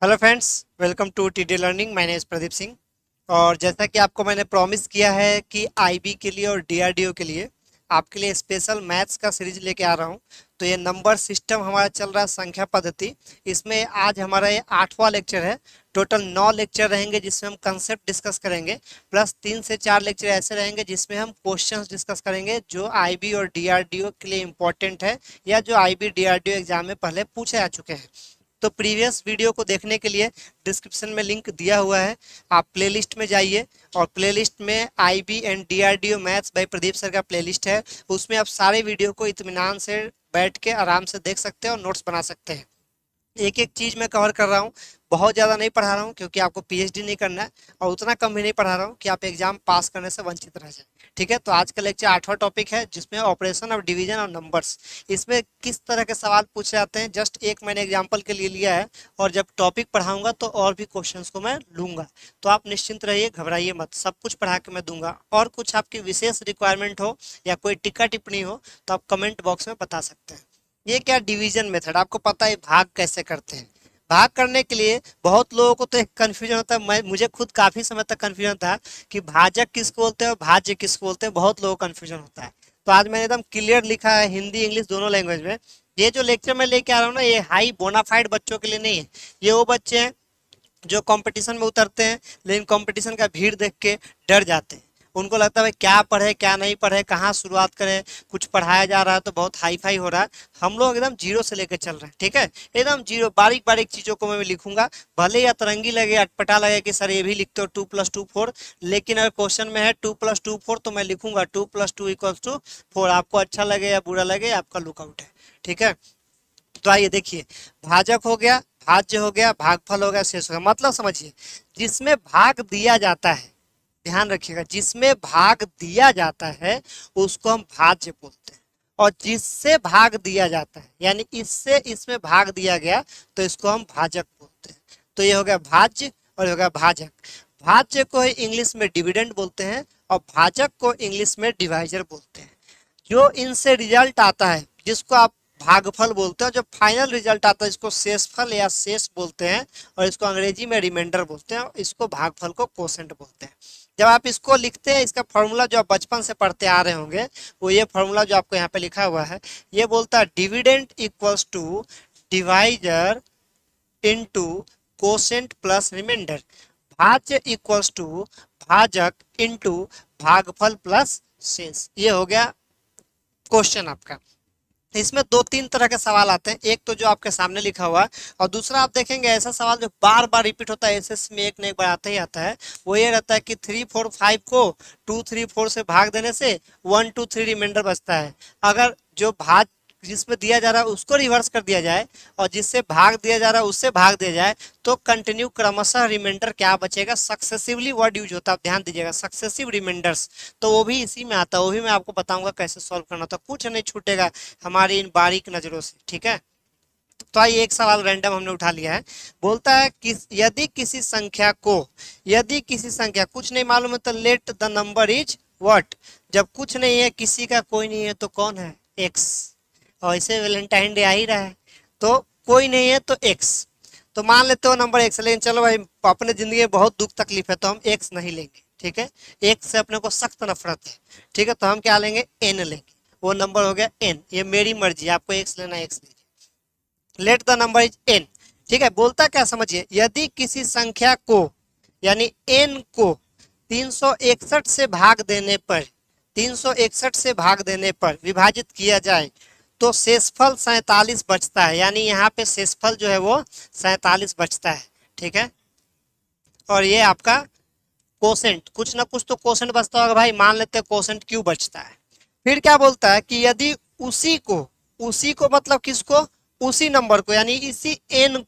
Hello friends, welcome to TD learning. My name is Pradeep Singh. और जैसा कि आपको मैंने प्रॉमिस किया है कि आईबी के लिए और डीआरडीओ के लिए आपके लिए स्पेशल मैथ्स का सीरीज लेके आ रहा हूं। तो ये नंबर सिस्टम हमारा चल रहा है, संख्या पद्धति। इसमें आज हमारा ये 8वां लेक्चर है। टोटल 9 लेक्चर रहेंगे जिसमें हम कंसेप्ट डिस्कस करेंगे, प्लस 3 से 4 लेक्चर ऐसे रहेंगे जिसमें हम क्वेश्चंस डिस्कस करेंगे जो आईबी और डीआरडीओ के लिए इंपॉर्टेंट है या जो आईबी डीआरडीओ एग्जाम में पहले पूछे आ चुके हैं। तो प्रीवियस वीडियो को देखने के लिए डिस्क्रिप्शन में लिंक दिया हुआ है, आप प्लेलिस्ट में जाइए और प्लेलिस्ट में IB and DRDO maths by Pradeep sir का प्लेलिस्ट है। उसमें आप सारे वीडियो को इत्मीनान से बैठ के आराम से देख सकते हैं और नोट्स बना सकते हैं। एक एक चीज मैं कवर कर रहा हूँ, बहुत ज्यादा नहीं पढ़ा रहा हूँ क्योंकि आपको पीएचडी नहीं करना है, और उतना कम भी नहीं पढ़ा रहा हूँ कि आप एग्जाम पास करने से वंचित रह जाए। ठीक है, तो आज का लेक्चर 8वां टॉपिक है जिसमें ऑपरेशन ऑफ डिवीजन और नंबर्स। इसमें किस तरह के सवाल पूछे जाते हैं जस्ट एक मैंने एग्जाम्पल के लिए लिया है, और जब टॉपिक पढ़ाऊंगा तो और भी क्वेश्चंस को मैं लूंगा। तो आप निश्चिंत रहिए, घबराइए मत, सब कुछ पढ़ा के मैं दूंगा। और कुछ आपकी विशेष रिक्वायरमेंट हो या कोई टिक्का टिप्पणी हो तो आप कमेंट बॉक्स में बता सकते हैं। ये क्या डिवीजन मेथड, आपको पता है भाग कैसे करते हैं। भाग करने के लिए बहुत लोगों को तो एक कन्फ्यूजन होता है, मुझे खुद काफी समय तक कन्फ्यूजन था कि भाजक किसको बोलते हैं और भाज्य किसको बोलते हैं, बहुत लोगों को कन्फ्यूजन होता है। तो आज मैंने एकदम क्लियर लिखा है, हिंदी इंग्लिश दोनों लैंग्वेज में। ये जो लेक्चर मैं लेके आ रहा हूँ ना, ये हाई बोनाफाइड बच्चों के लिए नहीं है। ये वो बच्चे हैं जो कंपटीशन में उतरते हैं लेकिन कंपटीशन का भीड़ देख के डर जाते हैं। उनको लगता है भाई क्या पढ़े क्या नहीं पढ़े, कहाँ शुरुआत करें, कुछ पढ़ाया जा रहा है तो बहुत हाई फाई हो रहा है। हम लोग एकदम जीरो से लेकर चल रहे हैं, ठीक है, एकदम जीरो, बारीक बारीक चीजों को मैं लिखूंगा। भले ही अतरंगी लगे, अटपटा लगे कि सर ये भी लिखते हो 2+2 4, लेकिन अगर क्वेश्चन में है 2+2 4 तो मैं लिखूंगा 2+2 = 4। आपको अच्छा लगे या बुरा लगे आपका लुकआउट है, ठीक है। तो आइए देखिए, भाजक हो गया, भाज्य हो गया, भागफल हो गया, शेष हो गया। मतलब समझिए, जिसमें भाग दिया जाता है, ध्यान रखिएगा, जिसमें भाग दिया जाता है उसको हम भाज्य बोलते हैं। और जिससे भाग दिया जाता है यानी इससे इसमें भाग दिया गया तो इसको हम भाजक बोलते हैं। तो ये हो गया भाज्य और हो गया भाजक। भाज्य को इंग्लिश में डिविडेंड बोलते हैं और भाजक को इंग्लिश में डिवाइजर बोलते हैं। जो इनसे रिजल्ट आता है जिसको आप भागफल बोलते हैं, जो फाइनल रिजल्ट आता है इसको शेषफल या शेष बोलते हैं, और इसको अंग्रेजी में रिमाइंडर बोलते हैं, और इसको भागफल को कोसेंट बोलते हैं। जब आप इसको लिखते हैं, इसका फॉर्मूला जो आप बचपन से पढ़ते आ रहे होंगे, वो ये फॉर्मूला जो आपको यहाँ पे लिखा हुआ है, ये बोलता है dividend equals to divisor into quotient plus remainder. भाज्य इक्वल्स टू भाजक इनटू भागफल प्लस शेष। ये हो गया क्वेश्चन आपका। इसमें दो तीन तरह के सवाल आते हैं, एक तो जो आपके सामने लिखा हुआ है, और दूसरा आप देखेंगे ऐसा सवाल जो बार बार रिपीट होता है, एसएससी में एक न एक बार आता ही आता है। वो ये रहता है कि 3 4 5 को 2 3 4 से भाग देने से 1 2 3 रिमाइंडर बचता है। अगर जो भाग जिसमें दिया जा रहा है उसको रिवर्स कर दिया जाए और जिससे भाग दिया जा रहा है उससे भाग दिया जाए तो कंटिन्यू क्रमशः रिमाइंडर क्या बचेगा, सक्सेसिवली वर्ड यूज होता है, आप ध्यान दीजिएगा, सक्सेसिव रिमाइंडर्स। तो वो भी इसी में आता है, वो भी मैं आपको बताऊंगा कैसे सॉल्व करना होता है, कुछ नहीं छूटेगा हमारी इन बारीक नजरों से, ठीक है। तो आइए एक सवाल रैंडम हमने उठा लिया है। बोलता है कि यदि किसी संख्या कुछ नहीं मालूम है तो let the number is what. जब कुछ नहीं है, किसी का कोई नहीं है तो कौन है, एक्स। और इसे वैलेंटाइन डे आ ही रहा है, तो कोई नहीं है तो एक्स। तो मान लेते हो नंबर एक्स, लेकिन चलो भाई अपने जिंदगी में बहुत दुख तकलीफ है तो हम एक्स नहीं लेंगे, ठीक है। एक्स से अपने को सख्त नफरत है, ठीक है, तो हम क्या लेंगे, एन लेंगे। वो नंबर हो गया एन, ये मेरी मर्जी, आपको एक्स लेना एक्स लीजिए। Let the number is an, ठीक है। बोलता क्या समझिए, यदि किसी संख्या को यानी एन को 361 से भाग देने पर 361 से भाग देने पर विभाजित किया जाए तो शेषफल 47 बचता है। यानी यहाँ पे शेषफल जो है वो 47 बचता है, ठीक है। और ये आपका कोसेंट, कुछ ना कुछ तो कोसेंट बचता होगा भाई, मान लेते हैं कोसेंट क्यों बचता है। फिर क्या बोलता है कि यदि उसी को मतलब किसको, उसी नंबर को यानी इसी एन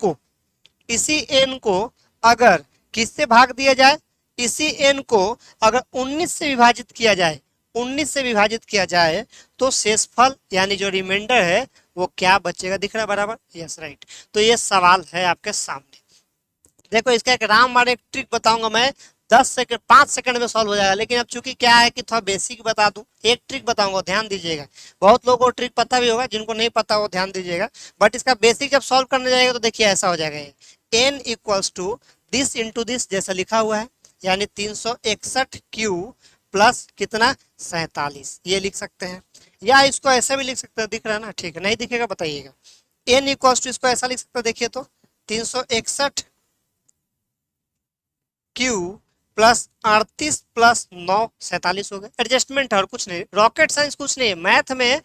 को अगर किससे भाग दिया जाए, इसी एन को अगर 19 से विभाजित किया जाए, 19 से विभाजित किया जाए तो शेषफल यानी जो रिमाइंडर है वो क्या बचेगा, दिख रहा है बराबर, यस राइट। तो ये सवाल है आपके सामने। देखो इसका एक रामबाण एक ट्रिक बताऊंगा मैं, 10 सेकंड 5 सेकंड में सॉल्व हो जाएगा, लेकिन अब चूंकि क्या है कि थोड़ा बेसिक बता दूं, एक ट्रिक बताऊंगा, ध्यान दीजिएगा। बहुत लोगों को ट्रिक पता भी होगा, जिनको नहीं पता वो ध्यान दीजिएगा, बट इसका बेसिक जब सॉल्व करने जाएगा तो देखिए ऐसा हो जाएगा। n equals to this into this जैसा लिखा हुआ है, यानी 361 क्यू प्लस कितना 47, ये लिख सकते हैं। या इसको ऐसे भी लिख सकते हैं, दिख रहा है ना, ठीक है, नहीं दिखेगा बताइएगा। n इक्वल्स टू इसको ऐसा लिख सकते हैं, देखिए तो 361 क्यू प्लस 38 प्लस 9 47 हो गए। एडजस्टमेंट है और कुछ नहीं, रॉकेट साइंस कुछ नहीं है। मैथ में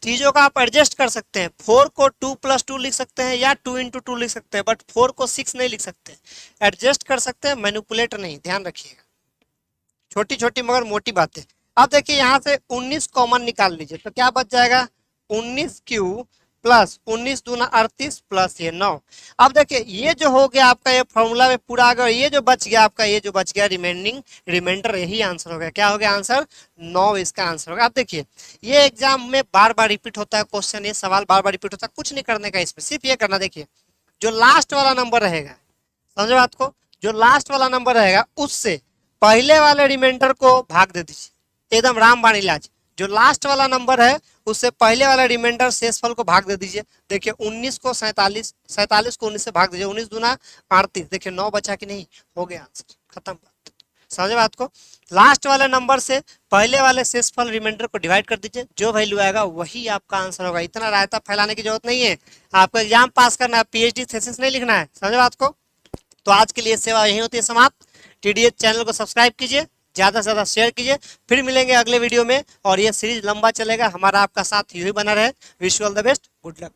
चीजों का आप एडजस्ट कर सकते हैं। 4 को 2 प्लस 2 लिख सकते हैं या 2 इंटू 2 लिख सकते हैं, बट 4 को 6 नहीं लिख सकते। एडजस्ट कर सकते हैं, मैनिपुलेट नहीं, ध्यान रखिएगा। छोटी छोटी मगर मोटी बातें। अब देखिए यहाँ से 19 कॉमन निकाल लीजिए तो क्या बच जाएगा, 19 क्यू प्लस 19 दूना 38 प्लस ये 9। अब देखिए ये जो हो गया आपका, ये फॉर्मूला में पूरा अगर ये जो बच गया आपका, ये जो बच गया रिमाइंडर, यही आंसर हो गया। क्या हो गया आंसर, 9 इसका आंसर होगा। अब देखिए ये एग्जाम में बार बार रिपीट होता है क्वेश्चन, ये सवाल बार बार रिपीट होता है, कुछ नहीं करने का इसमें, सिर्फ ये करना, देखिए जो लास्ट वाला नंबर रहेगा, समझे बात को, जो लास्ट वाला नंबर रहेगा उससे पहले वाले रिमाइंडर को भाग दे दीजिए, एकदम रामबाण इलाज। जो लास्ट वाला नंबर है उससे पहले वाला रिमाइंडर शेषफल को भाग दे दीजिए। देखिए 19 को 47, 47 को 19 से भाग दीजिए, 19 दूना 38, देखिए 9 बचा कि नहीं, हो गया आंसर, खत्म बात। समझे बात को, लास्ट वाले नंबर से पहले वाले शेषफल रिमाइंडर को डिवाइड कर दीजिए, जो वैल्यू आएगा वही आपका आंसर होगा। इतना रायता फैलाने की जरूरत नहीं है, आपको एग्जाम पास करना है, पीएचडी थीसिस नहीं लिखना है। समझे बात को, तो आज के लिए सेवा यही होती है समाप्त। टीडीएच चैनल को सब्सक्राइब कीजिए, ज्यादा से ज्यादा शेयर कीजिए। फिर मिलेंगे अगले वीडियो में, और ये सीरीज लंबा चलेगा, हमारा आपका साथ यूं ही बना रहे। Wish you all the best, good luck.